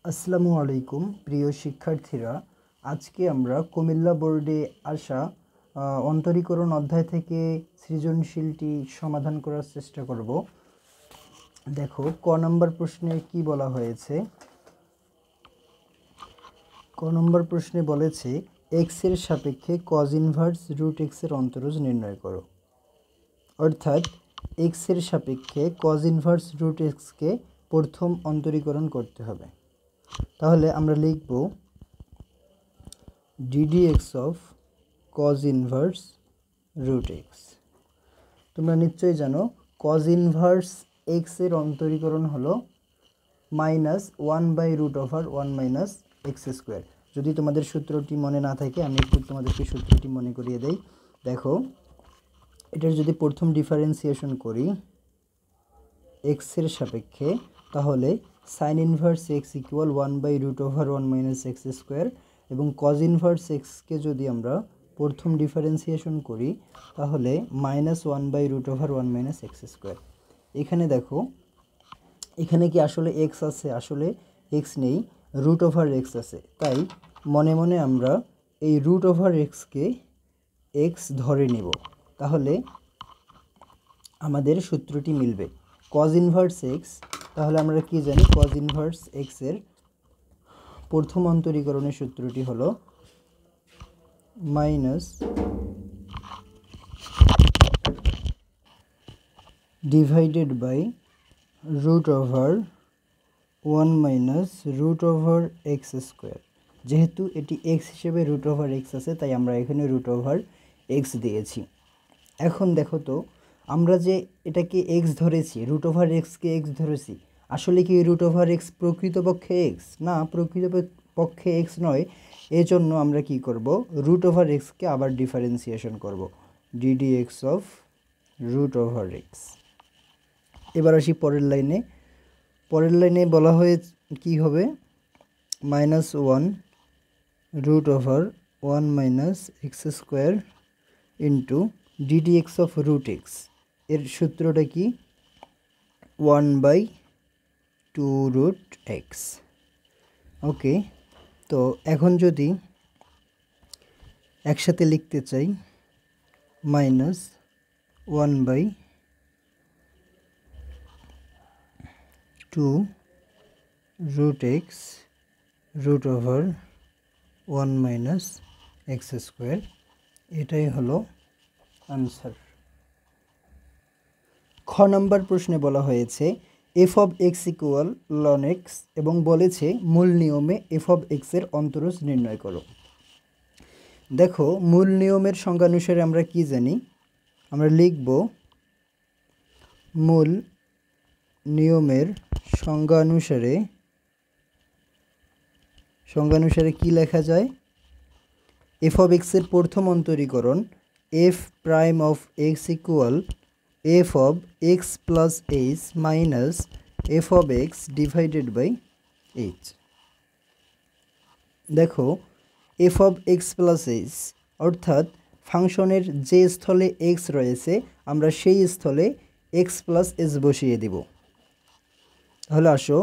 আসসালামু আলাইকুম প্রিয় শিক্ষার্থীরা, আজকে আমরা কুমিল্লা বোর্ডে আসা অন্তরীকরণ অধ্যায় থেকে সৃজনশীলটি সমাধান করার চেষ্টা করব। দেখো, ক নম্বর প্রশ্নে কি বলা হয়েছে। ক নম্বর প্রশ্নে বলেছে এক্স এর সাপেক্ষে কজ ইনভার্স রুট এক্স এর অন্তরজ নির্ণয় করো। অর্থাৎ এক্স এর সাপেক্ষে কজ ইনভার্স রুট এক্সকে প্রথম অন্তরীকরণ করতে হবে। তাহলে আমরা লিখব ddx of cos inverse root x. তোমরা নিশ্চয়ই জানো cos ইনভার্স এক্স এর অন্তরীকরণ হলো -1/√1 - x²। যদি তোমাদের সূত্রটি মনে না থাকে আমি একটু তোমাদেরকে সূত্রটি মনে করিয়ে দেই। দেখো, এটার যদি প্রথম ডিফারেন্সিয়েশন করি এক্স এর সাপেক্ষে, তাহলে sign inverse x equal 1/√1 - x² এবং কজ ইনভার্স এক্সকে যদি আমরা প্রথম ডিফারেন্সিয়েশন করি তাহলে -1/√1 - x²। এখানে দেখো, এখানে কি আসলে এক্স আছে? আসলে এক্স নেই, √x আছে। তাই মনে মনে আমরা এই √xকে এক্স ধরে নিব, তাহলে আমাদের সূত্রটি মিলবে। কজ ইনভার্স এক্স, তাহলে আমরা কি জানি? কজ ইনভার্স এক্স এর প্রথম অন্তরীকরণের সূত্রটি হলো মাইনাস ডিভাইডেড বাই √1 - √x²। যেহেতু এটি এক্স হিসেবে √x আছে তাই আমরা এখানে √x দিয়েছি। এখন দেখো তো, আমরা যে এটাকে এক্স ধরেছি, √xকে এক্স ধরেছি, আসলে কি √x প্রকৃতপক্ষে এক্স? না, প্রকৃতপক্ষে এক্স নয়। এজন্য আমরা কি করব? √xকে আবার ডিফারেন্সিয়েশন করব, ddx অফ √x। এবার আসি পরের লাইনে। পরের লাইনে বলা হয়ে কি হবে? -1/√1 - x² into ddx of √x। এর সূত্রটা কি? 1/2√x। ওকে, তো এখন যদি একসাথে লিখতে চাই -1/2√x √1 - x², এটাই হলো আনসার। খ নম্বর প্রশ্নে বলা হয়েছে f of x equal ln x এবং বলেছে মূল নিয়মে এফ অফ এক্স এর অন্তরজ নির্ণয় করো। দেখো, মূল নিয়মের সংজ্ঞানুসারে আমরা কি জানি? আমরা লিখব মূল নিয়মের সংজ্ঞানুসারে কি লেখা যায়? এফ অফ এক্স এর প্রথম অন্তরীকরণ f prime of x equal f of x plus h minus f of x divided by h. দেখো, f of x plus h অর্থাৎ ফাংশনের যে স্থলে এক্স রয়েছে আমরা সেই স্থলে এক্স প্লাস এইচ বসিয়ে দিব। তাহলে আসো,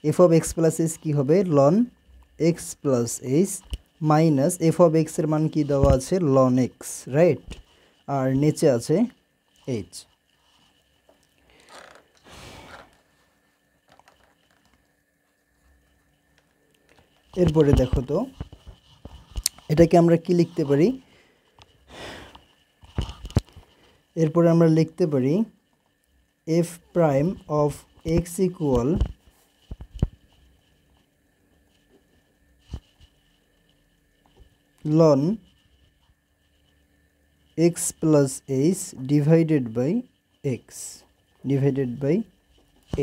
f of x plus h কী হবে? Ln x plus h minus f of x এর মান কি দেওয়া আছে? Loan x, right? আর নিচে আছে এইচ। এরপরে দেখো তো, এটাকে আমরা কি লিখতে পারি? এরপরে আমরা লিখতে পারি f prime of x equal ln x plus h divided by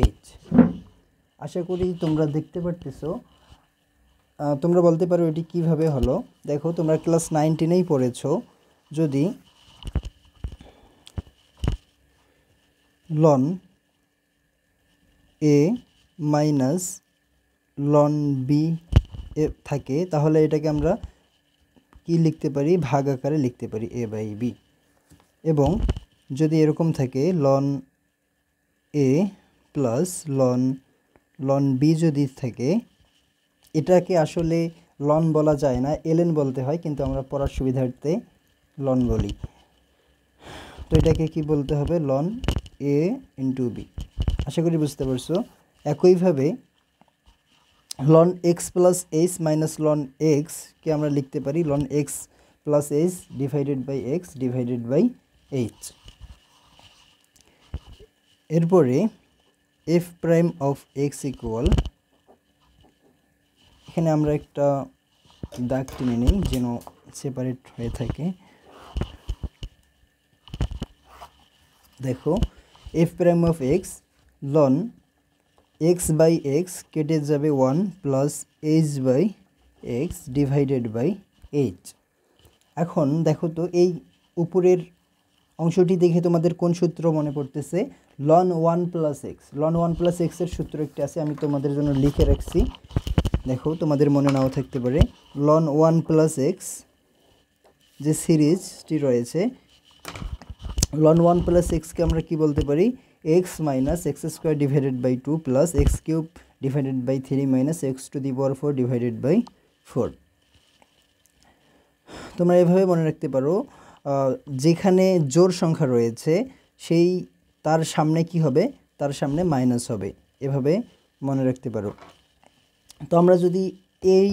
h. আশা করি তোমরা দেখতে পারতেছো। তোমরা বলতে পারো এটি কিভাবে হলো। দেখো, তোমরা ক্লাস 9-10-এই পড়েছো, যদি লন এ মাইনাস লন বি থাকে তাহলে এটাকে আমরা কি লিখতে পারি? ভাগ আকারে লিখতে পারি a/b। এবং যদি এরকম থাকে লন এ প্লাস লন বি যদি থাকে এটাকে আসলে লন বলা যায় না, এলএন বলতে হয়, কিন্তু আমরা পড়ার সুবিধার্থে লন বলি। তো এটাকে কি বলতে হবে? Ln a into b. আশা করি বুঝতে পারছো। একইভাবে ln x plus h minus ln x কে আমরা লিখতে পারি ln x plus h divided by x divided by h. এরপরে f prime of x equal, এখানে আমরা একটা দাগ টেনে নিই যেন সেপারেট হয়ে থাকে। দেখো f prime of x ln x by x কেটে যাবে 1 plus h by x divided by h. এখন দেখো তো এই উপরের অংশটি দেখে তোমাদের কোন সূত্র মনে পড়তেছে? Ln 1 plus x. Ln 1 plus এক্সের সূত্র একটি আছে, আমি তোমাদের জন্য লিখে রাখছি, দেখো তোমাদের মনে নাও থাকতে পারে। লন 1 প্লাস এক্স যে সিরিজটি রয়েছে, লন 1 প্লাস এক্সকে আমরা কি বলতে পারি? X minus x square divided by 2 plus x cube divided by 3 minus x to the power 4 divided by 4। তোমরা এভাবে মনে রাখতে পারো, যেখানে জোড় সংখ্যা রয়েছে সেই তার সামনে কি হবে? তার সামনে মাইনাস হবে, এভাবে মনে রাখতে পারো। তো আমরা যদি এই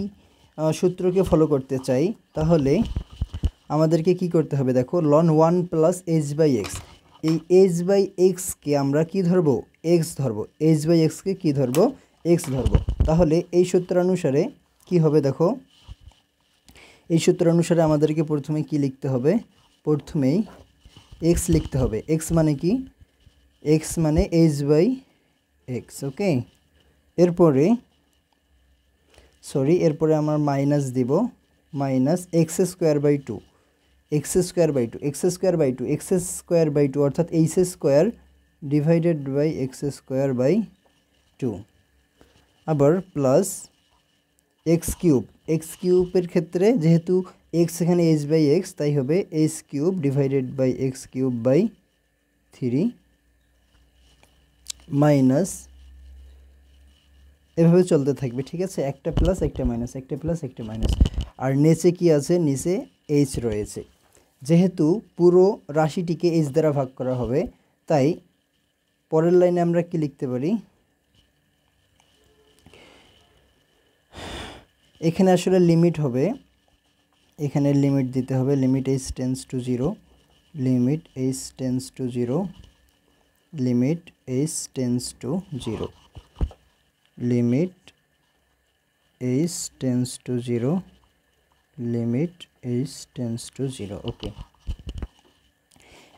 সূত্রকে ফলো করতে চাই তাহলে আমাদেরকে কি করতে হবে? দেখো ln 1 plus h by x, এই এইচ বাই এক্সকে আমরা কি ধরবো? এক্স ধরবো। এইচ বাই এক্সকে কী ধরবো? এক্স ধরবো। তাহলে এই সূত্রানুসারে কি হবে? দেখো এই সূত্রানুসারে আমাদেরকে প্রথমে কি লিখতে হবে? প্রথমেই এক্স লিখতে হবে। এক্স মানে কি? এক্স মানে এইচ বাই এক্স। ওকে, এরপরে এরপরে আমার মাইনাস দিব, minus x square by 2, x square by 2, x square by 2, x square by 2 অর্থাৎ h square divided by x square by 2, আবার প্লাস এক্স কিউব। এক্স কিউবের ক্ষেত্রে যেহেতু এক্স এখানে এইচ বাই এক্স, তাই হবে h cube divided by x cube by 3 minus, এভাবে চলতে থাকবে। ঠিক আছে, একটা প্লাস একটা মাইনাস, একটা প্লাস একটা মাইনাস। আর নিচে কি আছে? নিচে এইচ রয়েছে। যেহেতু পুরো রাশিটিকে এইচ দ্বারা ভাগ করা হবে, তাই পরের লাইনে আমরা কি লিখতে পারি? এখানে আসলে লিমিট হবে, এখানে লিমিট দিতে হবে। Limit h tends to 0, limit h tends to 0, limit h tends to 0, limit h tends to 0, limit h tends to 0। ওকে,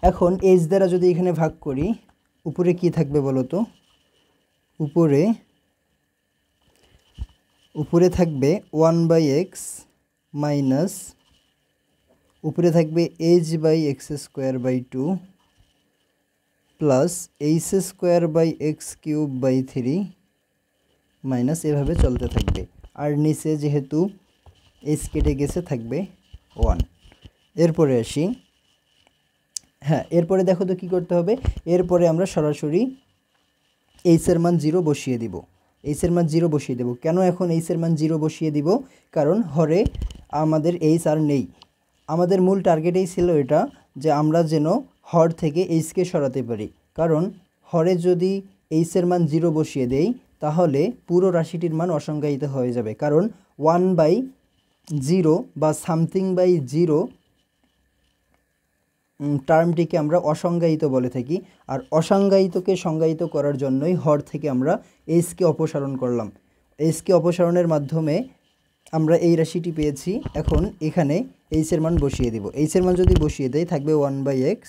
এখন এইচ দ্বারা যদি এখানে ভাগ করি, উপরে কি থাকবে বলো তো? উপরে থাকবে 1 বাই এক্স মাইনাস, উপরে থাকবে h by x square by 2 plus h square by x cube by 3 minus, এভাবে চলতে থাকবে। আর নিচে যেহেতু এইচ কেটে গেছে থাকবে 1। এরপরে আসি, হ্যাঁ এরপরে দেখো তো কী করতে হবে? এরপরে আমরা সরাসরি এইচের মান 0 বসিয়ে দিব। এইচের মান 0 বসিয়ে দেব। কেন এখন এইচের মান 0 বসিয়ে দিব? কারণ হরে আমাদের এইচ আর নেই। আমাদের মূল টার্গেটেই ছিল এটা, যে আমরা যেন হর থেকে এইচকে সরাতে পারি। কারণ হরে যদি এইচের মান 0 বসিয়ে দেই তাহলে পুরো রাশিটির মান অসংজ্ঞায়িত হয়ে যাবে। কারণ 1/0 বা সামথিং বাই 0 টার্মটিকে আমরা অসংজ্ঞায়িত বলে থাকি। আর অসংজ্ঞায়িতকে সংজ্ঞায়িত করার জন্যই হর থেকে আমরা এইচকে অপসারণ করলাম। এইচকে অপসারণের মাধ্যমে আমরা এই রাশিটি পেয়েছি। এখন এখানে এইচের মান বসিয়ে দিব। এইচের মান যদি বসিয়ে দেয় থাকবে 1/x,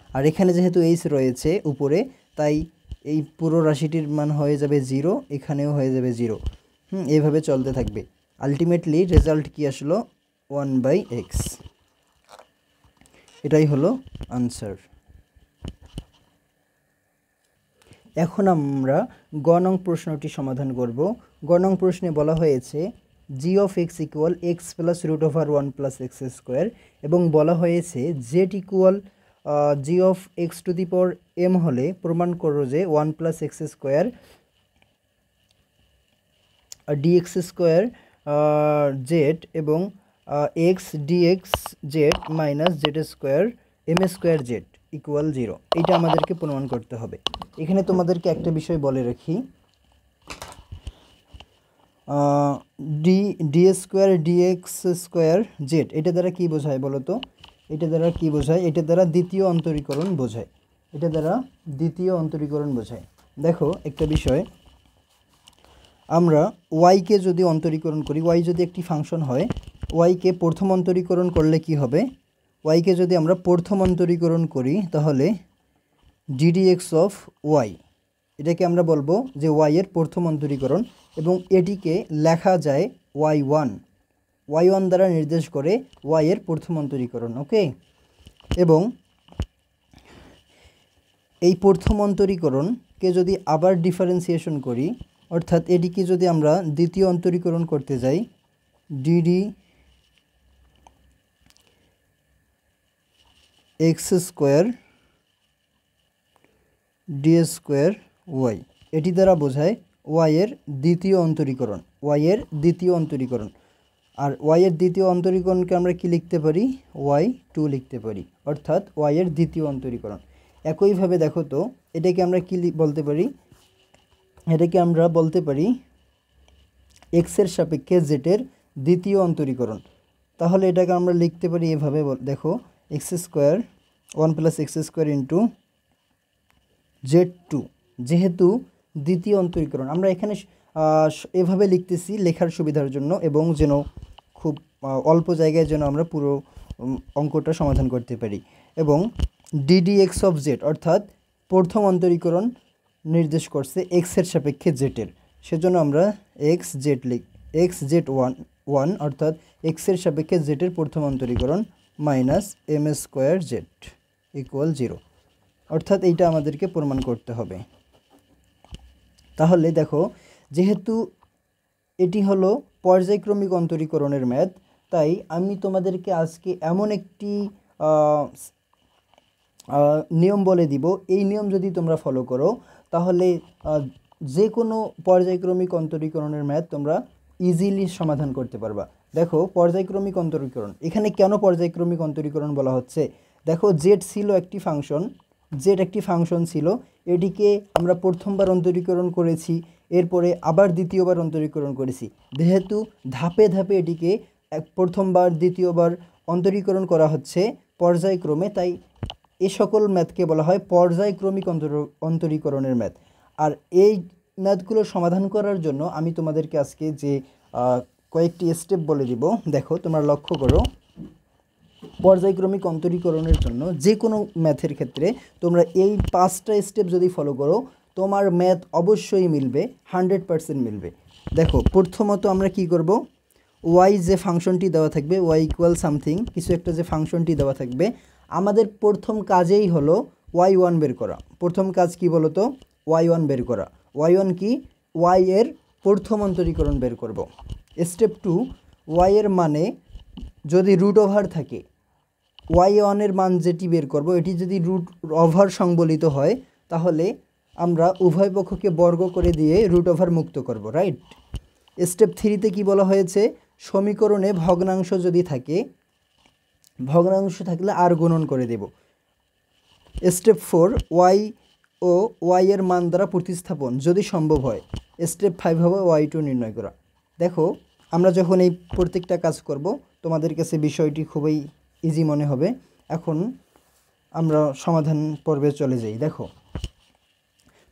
আর এখানে যেহেতু এইচ রয়েছে উপরে, তাই এই পুরো রাশিটির মান হয়ে যাবে 0, এখানেও হয়ে যাবে 0। এইভাবে চলতে থাকবে। আলটিমেটলি রেজাল্ট কি আসলো? 1/x। এটাই হলো আনসার। এখন আমরা গ নং প্রশ্নটি সমাধান করব। গ নং প্রশ্নে বলা হয়েছে g of x equal x plus root over 1 plus x square, এবং বলা হয়েছে z equal g of x to the power m হলে প্রমাণ করো যে 1 plus x square dx square z এবং x dx z minus z square m square z equal 0, এটা আমাদেরকে প্রমাণ করতে হবে। এখানে তোমাদেরকে একটা বিষয় বলে রাখি, d square dx square z এটা দ্বারা কী বোঝায় বলো তো? এটা দ্বারা কী বোঝায়? এটা দ্বারা দ্বিতীয় অন্তরীকরণ বোঝায়। এটা দ্বারা দ্বিতীয় অন্তরীকরণ বোঝায়। দেখো একটা বিষয়, আমরা ওয়াইকে যদি অন্তরীকরণ করি, ওয়াই যদি একটি ফাংশন হয়, ওয়াইকে প্রথম অন্তরীকরণ করলে কি হবে? ওয়াইকে যদি আমরা প্রথম অন্তরীকরণ করি তাহলে ডিডিএক্স অফ ওয়াই, এটাকে আমরা বলবো যে ওয়াইয়ের প্রথম অন্তরীকরণ, এবং এটিকে লেখা যায় y1 দ্বারা নির্দেশ করে ওয়াইয়ের প্রথম অন্তরীকরণ। ওকে, এবং এই প্রথম অন্তরীকরণকে যদি আবার ডিফারেন্সিয়েশন করি, অর্থাৎ এটিকে যদি আমরা দ্বিতীয় অন্তরীকরণ করতে যাই, d d x square d square y, এটি দ্বারা বোঝায় ওয়াইয়ের দ্বিতীয় অন্তরীকরণ, ওয়াইয়ের দ্বিতীয় অন্তরীকরণ। আর ওয়াইয়ের দ্বিতীয় অন্তরীকরণকে আমরা কি লিখতে পারি? y2 লিখতে পারি, অর্থাৎ ওয়াইয়ের দ্বিতীয় অন্তরীকরণ। একইভাবে দেখো তো, এটাকে আমরা কি বলতে পারি? এটাকে আমরা বলতে পারি এক্সের সাপেক্ষে জেটের দ্বিতীয় অন্তরীকরণ। তাহলে এটাকে আমরা লিখতে পারি এভাবে, দেখো x square 1 + x square into Z2, যেহেতু দ্বিতীয় অন্তরীকরণ আমরা এখানে এভাবে লিখতেছি লেখার সুবিধার জন্য, এবং যেন খুব অল্প জায়গায় যেন আমরা পুরো অঙ্কটা সমাধান করতে পারি। এবং ডিডিএক্স অফ জেড, অর্থাৎ প্রথম অন্তরীকরণ নির্দেশ করছে এক্সের সাপেক্ষে জেটের, সেজন্য আমরা এক্স জেড ওয়ান অর্থাৎ এক্সের সাপেক্ষে জেটের প্রথম অন্তরীকরণ minus m square z equal 0, অর্থাৎ এইটা আমাদেরকে প্রমাণ করতে হবে। তাহলে দেখো, যেহেতু এটি হলো পর্যায়ক্রমিক অন্তরীকরণের ম্যাথ, তাই আমি তোমাদেরকে আজকে এমন একটি নিয়ম বলে দিব, এই নিয়ম যদি তোমরা ফলো করো তাহলে যে কোনো পর্যায়ক্রমিক অন্তরীকরণের ম্যাথ তোমরা ইজিলি সমাধান করতে পারবা। দেখো পর্যায়ক্রমিক অন্তরীকরণ, এখানে কেন পর্যায়ক্রমিক অন্তরীকরণ বলা হচ্ছে? দেখো জেড ছিল একটি ফাংশন, জেড একটি ফাংশন ছিল, এটিকে আমরা প্রথমবার অন্তরীকরণ করেছি, এরপরে আবার দ্বিতীয়বার অন্তরীকরণ করেছি। যেহেতু ধাপে ধাপে এটিকে প্রথমবার দ্বিতীয়বার অন্তরীকরণ করা হচ্ছে পর্যায়ক্রমে, তাই এ সকল ম্যাথকে বলা হয় পর্যায়ক্রমিক অন্তরীকরণের ম্যাথ। আর এই ম্যাথগুলো সমাধান করার জন্য আমি তোমাদেরকে আজকে যে কয়েকটি স্টেপ বলে দিব। দেখো তোমরা লক্ষ্য করো, পর্যায়ক্রমিক অন্তরীকরণের জন্য যে কোনো ম্যাথের ক্ষেত্রে তোমরা এই 5টা স্টেপ যদি ফলো করো, তোমার ম্যাথ অবশ্যই মিলবে, 100% মিলবে। দেখো প্রথমত আমরা কি করব, ওয়াই যে ফাংশনটি দেওয়া থাকবে, ওয়াই ইকুয়াল সামথিং কিছু একটা যে ফাংশনটি দেওয়া থাকবে, আমাদের প্রথম কাজেই হলো y1 বের করা। প্রথম কাজ কি বলো তো? y1 বের করা। y1 কি? y এর প্রথম অন্তরীকরণ বের করব। স্টেপ 2, y এর মানে যদি রুট ওভার থাকে, y1 এর মান যেটি বের করব এটি যদি রুট ওভার সংবলিত হয়, তাহলে আমরা উভয় পক্ষকে বর্গ করে দিয়ে রুট ওভার মুক্ত করব, রাইট? স্টেপ 3তে কি বলা হয়েছে? সমীকরণে ভগ্নাংশ যদি থাকে, ভগ্নাংশ থাকলে আর গুণন করে দেব। স্টেপ 4, ওয়াই ও ওয়াই এর মান দ্বারা প্রতিস্থাপন যদি সম্ভব হয়। স্টেপ 5 হবে y2 নির্ণয় করা। দেখো আমরা যখন এই প্রত্যেকটা কাজ করব, তোমাদের কাছে বিষয়টি খুবই ইজি মনে হবে। এখন আমরা সমাধান পর্বে চলে যাই। দেখো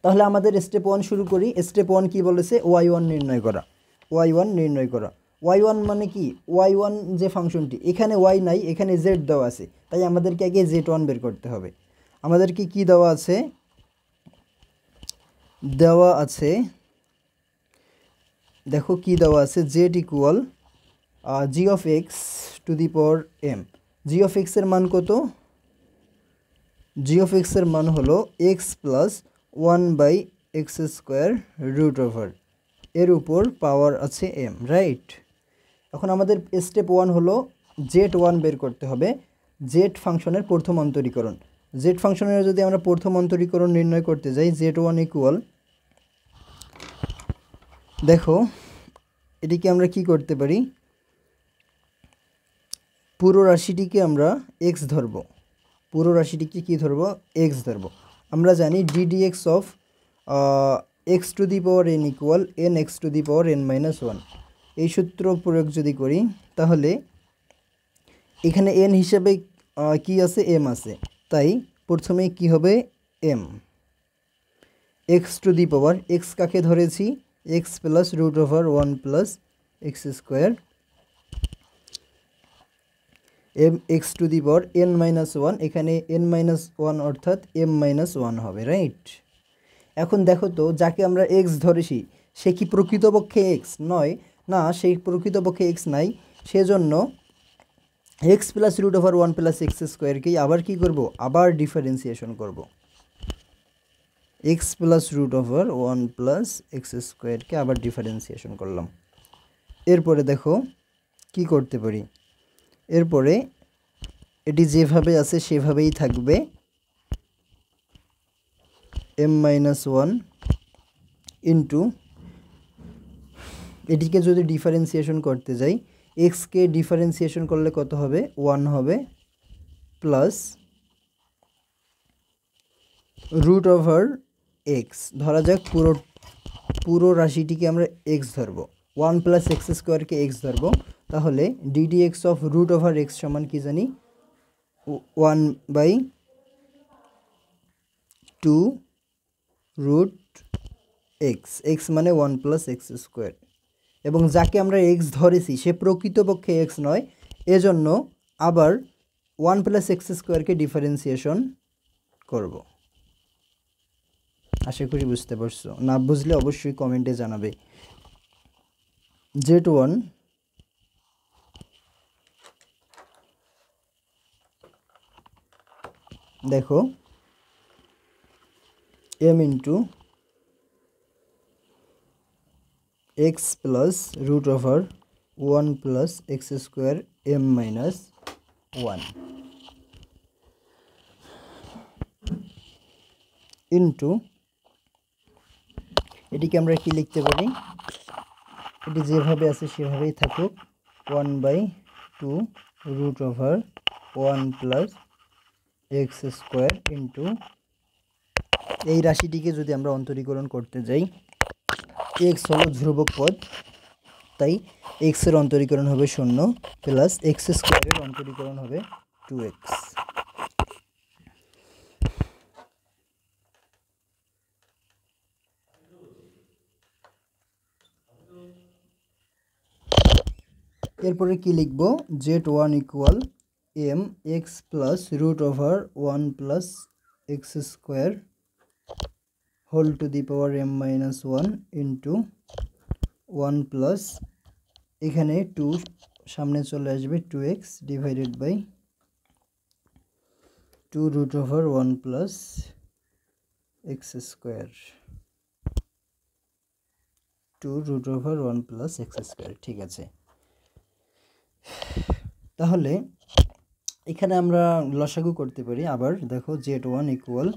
তাহলে আমাদের স্টেপ 1 শুরু করি। স্টেপ 1 কি বলেছে? y1 নির্ণয় করা। y1 নির্ণয় করা। y1 মানে কি? y1 যে ফাংশনটি, এখানে y নাই, এখানে z দেওয়া আছে, তাই আমাদেরকে আগে z1 বের করতে হবে। আমাদেরকে কি দেওয়া আছে? দেওয়া আছে, দেখো কি দেওয়া আছে, z equal g of x to the power m। g of x এর মান কত? g অফ এক্স এর মান হলো x plus 1/x square root over, এর উপর পাওয়ার আছে m, রাইট? এখন আমাদের স্টেপ 1 হলো z1 বের করতে হবে, z ফাংশনের প্রথম অন্তরীকরণ। z ফাংশনের যদি আমরা প্রথম অন্তরীকরণ নির্ণয় করতে যাই, z1 ইকুয়াল, দেখো এটিকে আমরা কি করতে পারি, পুরো রাশিটিকে আমরা এক্স ধরব, পুরো রাশিটিকে কি ধরব, এক্স ধরব। আমরা জানি ddx of x to the power N equal N x to the power n minus one. এই সূত্র প্রয়োগ যদি করি তাহলে এখানে এন হিসেবে কি আছে, এম আছে, তাই প্রথমে কি হবে, m x to the power, x কাকে ধরেছি, x plus root over one plus x square, m x to the power n minus one, এখানে এন মাইনাস ওয়ান অর্থাৎ এম মাইনাস ওয়ান হবে, রাইট। এখন দেখো তো, যাকে আমরা এক্স ধরেছি সে কি প্রকৃতপক্ষে এক্স নয়, না সেই প্রকৃতপক্ষে এক্স নাই, সেজন্য x plus root over one plus x স্কোয়ারকেই আবার কি করব, আবার ডিফারেন্সিয়েশন করব, x plus root over one plus x স্কোয়ারকে আবার ডিফারেন্সিয়েশন করলাম। এরপরে দেখো কি করতে পারি, এরপরে এটি যেভাবে আছে সেভাবেই থাকবে, এম মাইনাস ওয়ান ইন্টু, এটিকে যদি ডিফারেন্সিয়েশন করতে যাই, এক্সকে ডিফারেন্সিয়েশন করলে কত হবে, ওয়ান হবে, প্লাস রুট ওভার এক্স, ধরা যাক পুরো রাশিটিকে আমরা এক্স ধরবো, ওয়ান প্লাস এক্স স্কোয়ারকে এক্স ধরবো, তাহলে d d x of root over x সমান কি জানি, one by two root x, x মানে ওয়ান প্লাস এক্স স্কোয়ার, এবং যাকে আমরা এক্স ধরেছি সে প্রকৃতপক্ষে এক্স নয়, এজন্য আবার ওয়ান প্লাস এক্স স্কোয়ারকে ডিফারেন্সিয়েশন করব। আশা করি বুঝতে পারছো, না বুঝলে অবশ্যই কমেন্টে জানাবে। জেড ওয়ান দেখো m into x plus root over one plus x square m minus one into, এটিকে আমরা কি লিখতে পারি, এটি যেভাবে আছে সেভাবেই থাকুক, one by two root over one plus x square into, এই রাশিটিকে যদি আমরা অন্তরীকরণ করতে যাই, এক্স হলো ধ্রুবক পদ, তাই এক্সের অন্তরীকরণ হবে শূন্য, প্লাস এক্স স্কোয়ারের অন্তরীকরণ হবে টু এক্স। এরপরে কি লিখব, z one equal m x plus root over one plus x square whole to the power m minus one into one plus, এখানে টু সামনে চলে আসবে, two x divided by two root over one plus x square, two root over one plus x square. ঠিক আছে, তাহলে এখানে আমরা লসাগু করতে পারি। আবার দেখো z one equal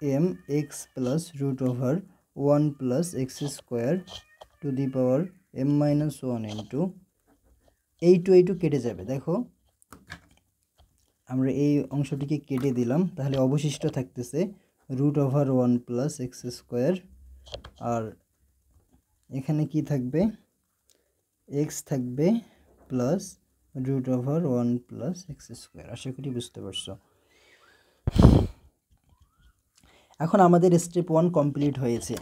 m x plus root over one plus x square to the power m minus one into, এই টু কেটে যাবে, দেখো আমরা এই অংশটিকে কেটে দিলাম, তাহলে অবশিষ্ট থাকতেছে root over one plus x square, আর এখানে কি থাকবে, এক্স থাকবে plus root over one plus x square. আশা করি বুঝতে পারছো। এখন আমাদের স্টেপ ওয়ান কমপ্লিট হয়েছে,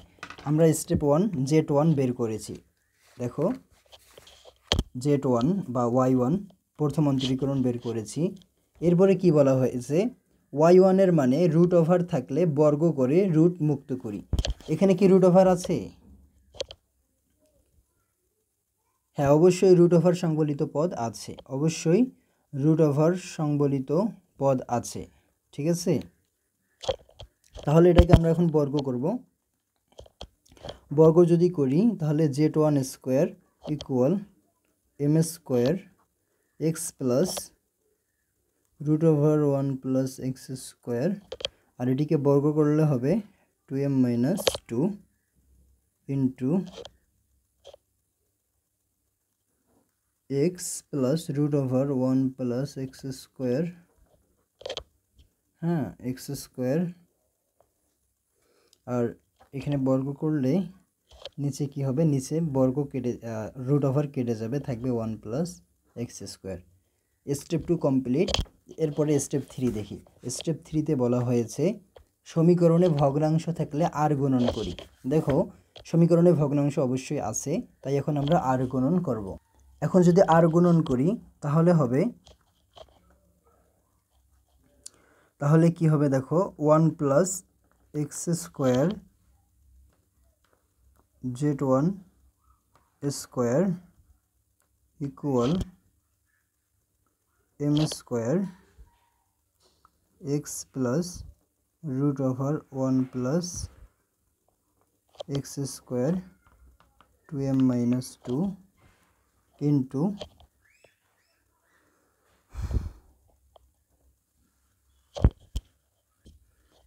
আমরা স্টেপ ওয়ান জেড ওয়ান বের করেছি। দেখো জেড ওয়ান বা ওয়াই ওয়ান প্রথম অন্তরীকরণ বের করেছি। এরপরে কি বলা হয়েছে, ওয়াই ওয়ানের মানে রুট ওভার থাকলে বর্গ করে রুট মুক্ত করি। এখানে কি রুট ওভার আছে? হ্যাঁ, অবশ্যই রুট ওভার সংবলিত পদ আছে, অবশ্যই রুট ওভার সংবলিত পদ আছে। ঠিক আছে, তাহলে এটাকে আমরা এখন বর্গ করব। বর্গ যদি করি তাহলে z one square equal m square x plus root over one plus x square, আর এটিকে বর্গ করলে হবে two m minus two into x plus root over 1 plus x square, হ্যাঁ এক্স স্কোয়ার, আর এখানে বর্গ করলে নিচে কি হবে, নিচে বর্গ কেটে রুট ওভার কেটে যাবে, থাকবে 1 plus x square. Step 2 complete. এরপরে স্টেপ 3 দেখি। স্টেপ 3তে বলা হয়েছে সমীকরণে ভগ্নাংশ থাকলে আর গুণন করি। দেখো সমীকরণে ভগ্নাংশ অবশ্যই আছে, তাই এখন আমরা আর গুণন করব। এখন যদি আর গুণন করি তাহলে কি হবে দেখো, 1 plus x square z1 square equal m square x plus root over 1 plus x square 2m minus 2 into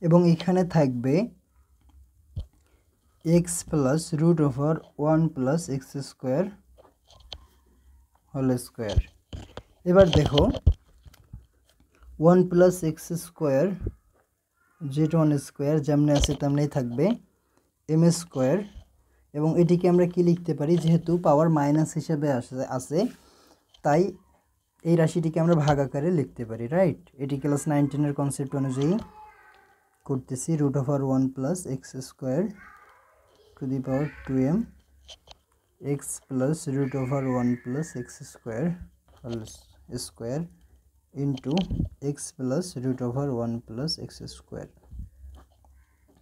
এবং এখানে থাকবে x plus root over 1 plus x square whole square. এবার দেখো 1 plus x square z1 square যেমনি আছে তেমনি থাকবে m square, এবং এটিকে আমরা কি লিখতে পারি, যেহেতু পাওয়ার মাইনাস হিসেবে আছে তাই এই রাশিটিকে আমরা ভাগ আকারে লিখতে পারি, রাইট। এটি ক্লাস 19 কনসেপ্ট অনুযায়ী করতেছি। Root over 1 plus x square to the power 2m x plus root over 1 plus x square whole square into x plus root over 1 plus x square.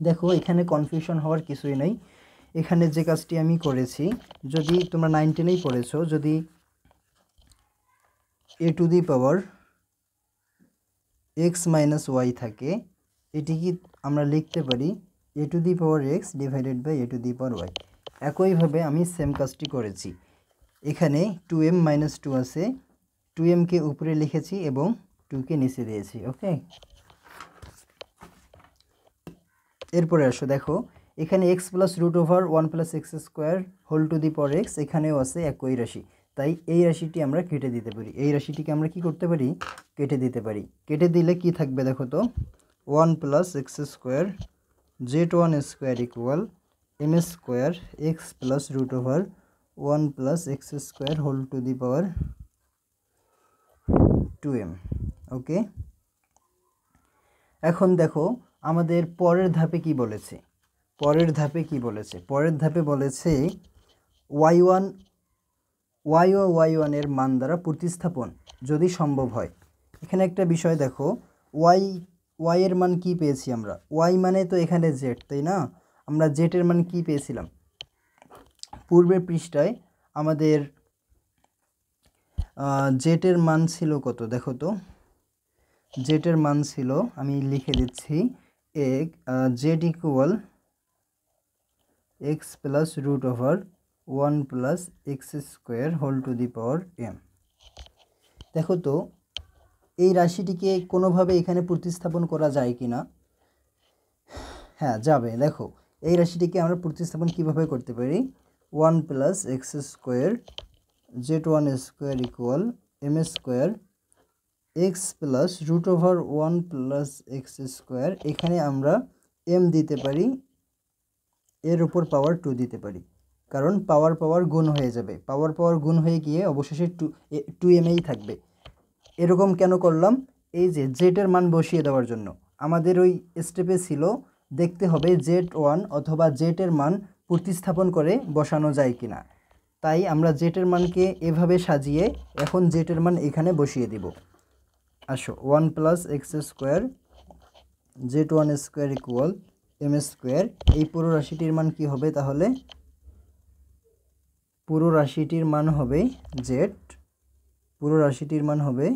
দেখো এখানে কনফিউশন হওয়ার কিছুই নেই। এখানে যে কাজটি আমি করেছি, যদি তোমরা 19এই পড়েছো, যদি a to the power x minus y থাকে, এটি কি আমরা লিখতে পারি a to the power x divided by a to the power y। একইভাবে আমি সেম কাজটি করেছি। এখানে 2m মাইনাস 2 আছে, 2mকে উপরে লিখেছি এবং 2কে নিচে দিয়েছি, ওকে। এরপরে আসো, দেখো এখানে x plus root over 1 plus x square whole to the power x এখানেও আছে একই রাশি, তাই এই রাশিটি আমরা কেটে দিতে পারি। এই রাশিটিকে আমরা কি করতে পারি, কেটে দিতে পারি। কেটে দিলে কি থাকবে দেখো তো, 1 plus x square z1 square equal m square x plus root over 1 plus x square whole to the power 2m, okay. এখন দেখো আমাদের পরের ধাপে কি বলেছে, পরের ধাপে বলেছে y1 ও y1 এর মান দ্বারা প্রতিস্থাপন যদি সম্ভব হয়। এখানে একটা বিষয় দেখো, y এর মান কি পেয়েছি আমরা, y মানে তো এখানে z, তাই না। আমরা z এর মান কি পেয়েছিলাম, পূর্বের পৃষ্ঠায় আমাদের z এর মান ছিল কত, দেখো তো z এর মান ছিল, আমি লিখে দিচ্ছি, z equal x plus root over 1 plus x square whole to the power m। দেখো তো এই রাশিটিকে কোনোভাবে এখানে প্রতিস্থাপন করা যায় কি না, হ্যাঁ যাবে। দেখো এই রাশিটিকে আমরা প্রতিস্থাপন কিভাবে করতে পারি, 1 plus x square z1 square equal m square x plus root over 1 plus x square, এখানে আমরা m দিতে পারি, এর উপর পাওয়ার 2 দিতে পারি, কারণ পাওয়ার গুণ হয়ে যাবে, পাওয়ার গুণ হয়ে গিয়ে অবশেষে 2m থাকবে। এরকম কেন করলাম, এই যে z এর মান বসিয়ে দেওয়ার জন্য। আমাদের ওই স্টেপে ছিল দেখতে হবে z1 অথবা z এর মান প্রতিস্থাপন করে বসানো যায় কিনা, তাই আমরা z এর মানকে এভাবে সাজিয়ে এখন z এর মান এখানে বসিয়ে দিব। আসো 1 plus x square z1 square equal m square, এই পুরো রাশিটির মান কি হবে, তাহলে পুরো রাশিটির মান হবে z, পুরো রাশিটির মান হবে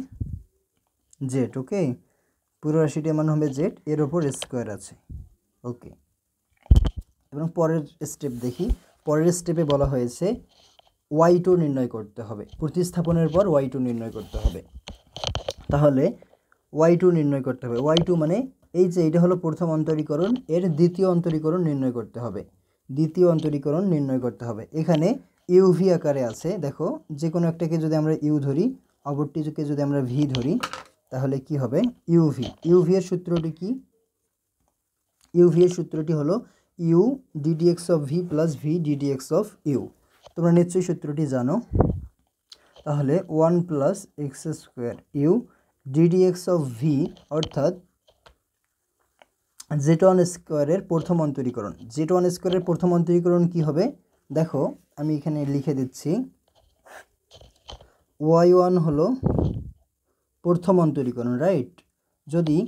z, ওকে। পুরো রাশিটির মান হবে z, এর ওপর স্কোয়ার আছে, ওকে। এবং পরের স্টেপ দেখি। পরের স্টেপে বলা হয়েছে y2 নির্ণয় করতে হবে, প্রতিস্থাপনের পর y2 নির্ণয় করতে হবে। তাহলে y2 নির্ণয় করতে হবে, y2 মানে এই যে এটা হলো প্রথম অন্তরীকরণ, এর দ্বিতীয় অন্তরীকরণ নির্ণয় করতে হবে, দ্বিতীয় অন্তরীকরণ নির্ণয় করতে হবে। এখানে ইউভি আকারে আছে। দেখো যে কোনো একটাকে যদি আমরা ইউ ধরি, অপরটিকে যদি আমরা ভি ধরি, তাহলে কি হবে ইউভি এর সূত্রটি কি? ইউভি এর সূত্রটি হলো u d d x of v plus v d d x of u. তোমরা নিশ্চয়ই সূত্রটি জানো। তাহলে 1 plus x square u d d x of v অর্থাৎ z1 স্কোয়ারের প্রথম অন্তরীকরণ। z1 স্কোয়ারের প্রথম অন্তরীকরণ কি হবে? দেখো আমি এখানে লিখে দিচ্ছি, y1 হলো প্রথম অন্তরীকরণ, রাইট? যদি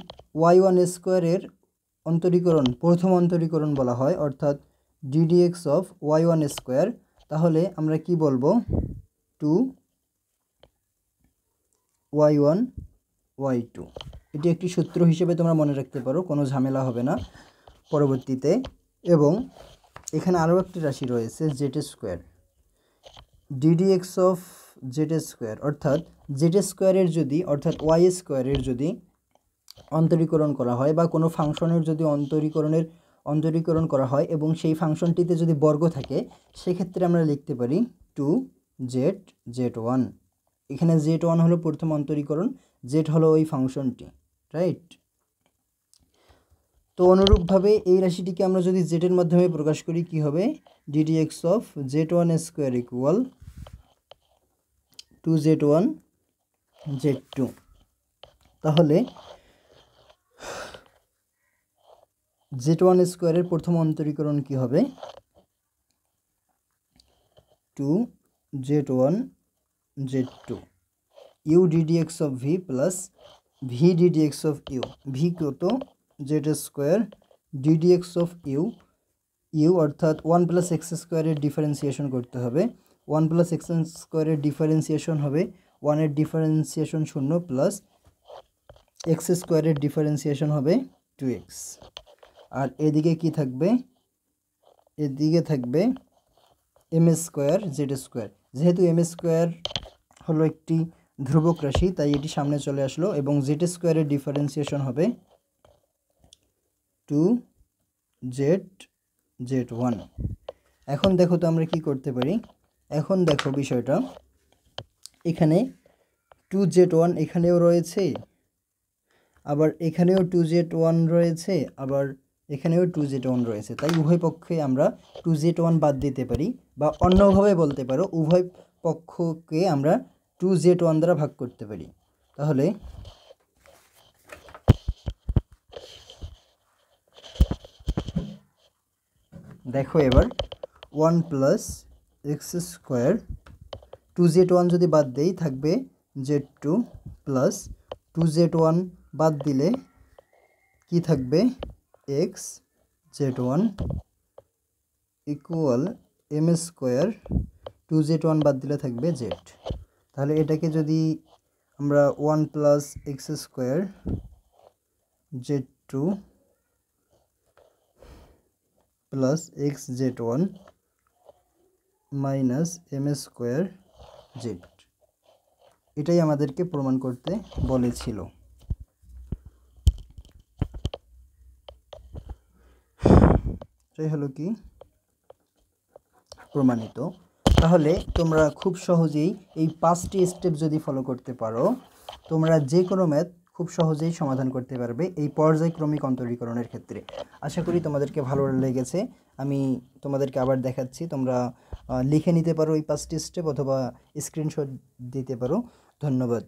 y1 স্কোয়ারের অন্তরীকরণ প্রথম অন্তরীকরণ বলা হয় অর্থাৎ ডিডিএক্স অফ y1 স্কোয়ার, তাহলে আমরা কি বলবো? 2y1 y2। এটি একটি সূত্র হিসেবে তোমরা মনে রাখতে পারো, কোনো ঝামেলা হবে না পরবর্তীতে। এবং এখানে আরও একটি রাশি রয়েছে Z square, d d x of Z square অর্থাৎ জেড স্কোয়ারের যদি অর্থাৎ ওয়াই স্কোয়ারের যদি অন্তরীকরণ করা হয় বা কোনো ফাংশনের যদি অন্তরীকরণ করা হয় এবং সেই ফাংশনটিতে যদি বর্গ থাকে, সেক্ষেত্রে আমরা লিখতে পারি 2z1। এখানে z1 হলো প্রথম অন্তরীকরণ, z হলো ওই ফাংশনটি, রাইট? তো অনুরূপভাবে এই রাশিটিকে আমরা যদি z এর মাধ্যমে প্রকাশ করি, কি হবে? Ddx of z1 square equal 2z1 z2। তাহলে z1 স্কোয়ারের প্রথম অন্তরীকরণ কি হবে? 2z1 z2 u d d x of v plus v d d x of u. V কত? Z square d d x of u অর্থাৎ 1 প্লাস এক্স স্কোয়ারের ডিফারেন্সিয়েশন করতে হবে। 1 প্লাস এক্স স্কোয়ারের ডিফারেন্সিয়েশন হবে 1 এর ডিফারেন্সিয়েশন 0 প্লাস এক্স স্কোয়ারের ডিফারেন্সিয়েশন হবে 2x। আর এদিকে কি থাকবে? এদিকে থাকবে এম স্কোয়ার জেড স্কোয়ার। যেহেতু এম স্কোয়ার হলো একটি ধ্রুবক রাশি, তাই এটি সামনে চলে আসলো এবং জেড স্কোয়ারের ডিফারেন্সিয়েশন হবে 2z1। এখন দেখো তো আমরা কি করতে পারি। এখন দেখো বিষয়টা, এখানে 2z1 এখানেও রয়েছে, আবার এখানেও 2z1 রয়েছে, আবার এখানেও 2z1 রয়েছে। তাই উভয় পক্ষে আমরা 2z1 বাদ দিতে পারি, বা অন্যভাবে বলতে পারো উভয় পক্ষকে আমরা 2z1 দ্বারা ভাগ করতে পারি। তাহলে দেখো এবার 1 প্লাস এক্স স্কোয়ার 2z1 যদি বাদ দেই থাকবে z2 প্লাস 2z1 বাদ দিলে কি থাকবে? X z1 equal m square 2z1 বাদ দিলে থাকবে z। তাহলে এটাকে যদি আমরা 1 plus x square z2 plus x z1 minus m square z, এটাই আমাদেরকে প্রমাণ করতে বলেছিল। এটাই হলো কি প্রমাণিত। তাহলে তোমরা খুব সহজেই এই 5টি স্টেপ যদি ফলো করতে পারো, তোমরা যে কোনো ম্যাথ খুব সহজেই সমাধান করতে পারবে এই পর্যায়ক্রমিক অন্তরীকরণের ক্ষেত্রে। আশা করি তোমাদেরকে ভালো লেগেছে। আমি তোমাদেরকে আবার দেখাচ্ছি, তোমরা লিখে নিতে পারো এই 5টি স্টেপ অথবা স্ক্রিনশট দিতে পারো। ধন্যবাদ।